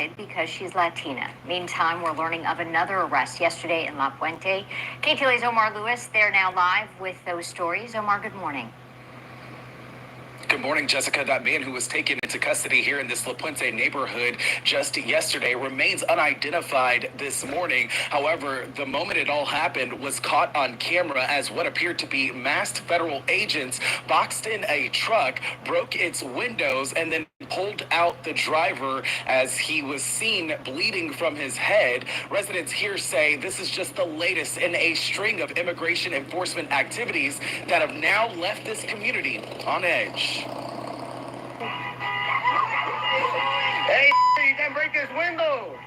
arrested because she's Latina. Meantime, we're learning of another arrest yesterday in La Puente. KTLA's Omar Lewis, they're now live with those stories. Omar, good morning. Good morning, Jessica. That man who was taken into custody here in this La Puente neighborhood just yesterday remains unidentified this morning. However, the moment it all happened was caught on camera as what appeared to be masked federal agents boxed in a truck, broke its windows, and then pulled out the driver as he was seen bleeding from his head. Residents here say this is just the latest in a string of immigration enforcement activities that have now left this community on edge. Hey, you can't break this window.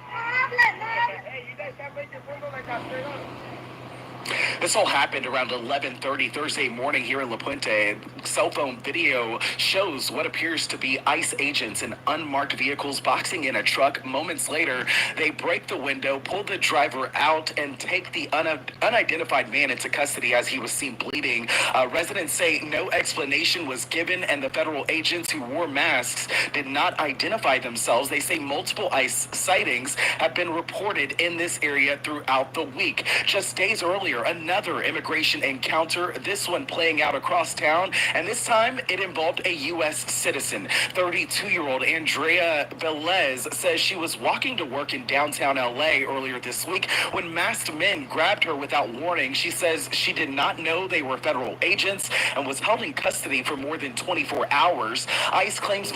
Hey, you guys can't break this window like that straight up. This all happened around 11:30 Thursday morning here in La Puente. Cell phone video shows what appears to be ICE agents in unmarked vehicles boxing in a truck. Moments later, they break the window, pull the driver out, and take the unidentified man into custody as he was seen bleeding. Residents say no explanation was given, and the federal agents who wore masks did not identify themselves. They say multiple ICE sightings have been reported in this area throughout the week. Just days earlier, another immigration encounter, this one playing out across town, and this time it involved a U.S. citizen. 32-year-old Andrea Velez says she was walking to work in downtown L.A. earlier this week when masked men grabbed her without warning. She says she did not know they were federal agents and was held in custody for more than 24 hours. ICE claims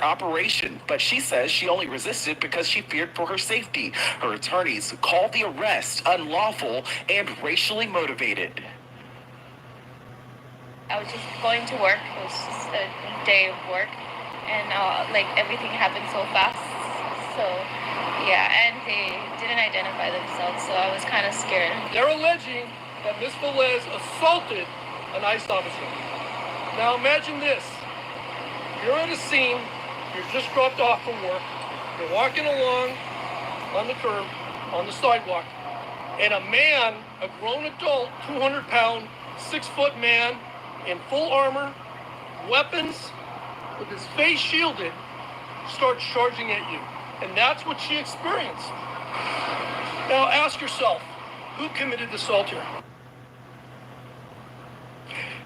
operation, but she says she only resisted because she feared for her safety. Her attorneys called the arrest unlawful and racially motivated. I was just going to work. It was just a day of work, and like everything happened so fast. So yeah, and they didn't identify themselves, so I was kind of scared. They're alleging that Ms. Velez assaulted an ICE officer. Now imagine this. You're at a scene, you're just dropped off from work, you're walking along on the curb, on the sidewalk, and a man, a grown adult, 200-pound, 6-foot man in full armor, weapons, with his face shielded, starts charging at you. And that's what she experienced. Now ask yourself, who committed the assault here?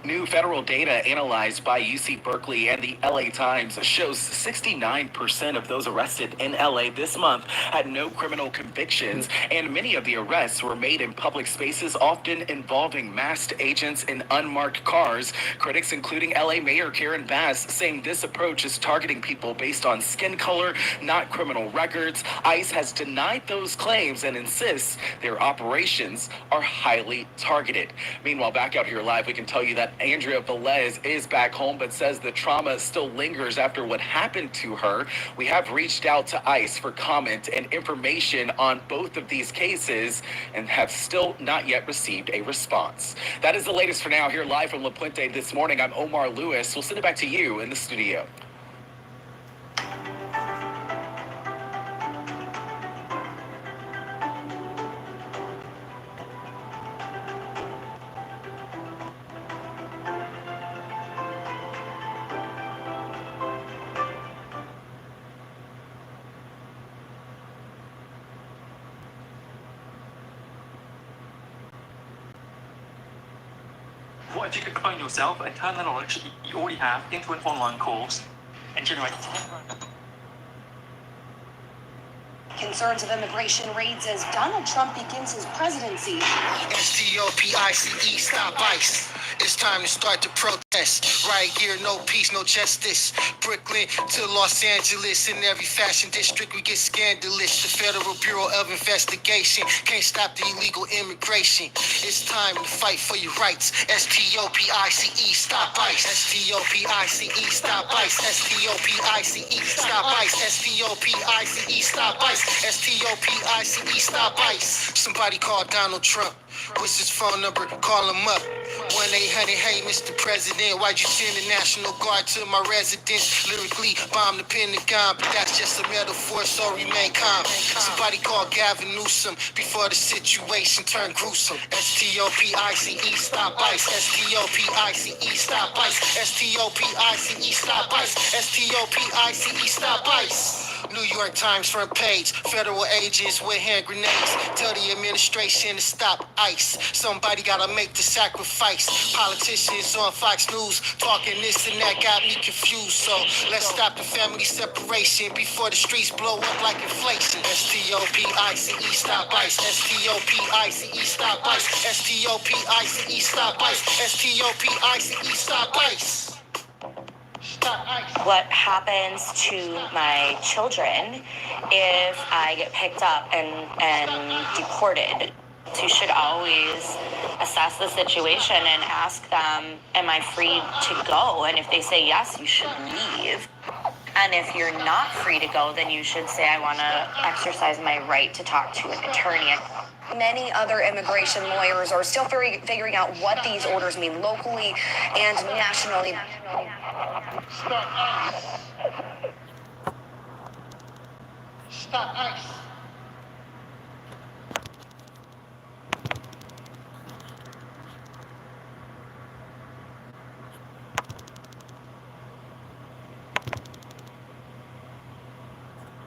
New federal data analyzed by UC Berkeley and the LA Times shows 69% of those arrested in LA this month had no criminal convictions, and many of the arrests were made in public spaces, often involving masked agents in unmarked cars. Critics, including LA Mayor Karen Bass, saying this approach is targeting people based on skin color, not criminal records. ICE has denied those claims and insists their operations are highly targeted. Meanwhile, back out here live, we can tell you that Andrea Velez is back home, but says the trauma still lingers after what happened to her. We have reached out to ICE for comment and information on both of these cases and have still not yet received a response. That is the latest for now here live from La Puente this morning. I'm Omar Lewis. We'll send it back to you in the studio. What if you could clone yourself and turn the knowledge you already have into an online course and generate concerns of immigration raids as Donald Trump begins his presidency. STOPICE, stop ICE. It's time to start the protest. Right here, no peace, no justice. Brooklyn to Los Angeles, in every fashion district we get scandalous. The Federal Bureau of Investigation can't stop the illegal immigration. It's time to fight for your rights. STOPICE, stop ICE. STOPICE, stop ICE. STOPICE, stop ICE. STOPICE, stop ICE. STOPICE, stop ICE. Somebody call Donald Trump. What's his phone number? Call him up. 1-800, hey, Mr. President, why'd you send the National Guard to my residence? Lyrically bomb the Pentagon, but that's just a metaphor, so remain calm. Somebody call Gavin Newsom before the situation turned gruesome. STOPICE, stop ICE. STOPICE, stop ICE. STOPICE, stop ICE. STOPICE, stop ICE. New York Times front page. Federal agents with hand grenades. Tell the administration to stop ICE. Somebody gotta make the sacrifice. Politicians on Fox News talking this and that got me confused. So let's stop the family separation before the streets blow up like inflation. STOPICE, stop ICE. STOPICE, stop ICE. STOPICE, stop ICE. STOPICE, stop ICE. What happens to my children if I get picked up and deported? You should always assess the situation and ask them, am I free to go? And if they say yes, you should leave. And if you're not free to go, then you should say, I want to exercise my right to talk to an attorney. Many other immigration lawyers are still figuring out what these orders mean locally and nationally. Stop ICE.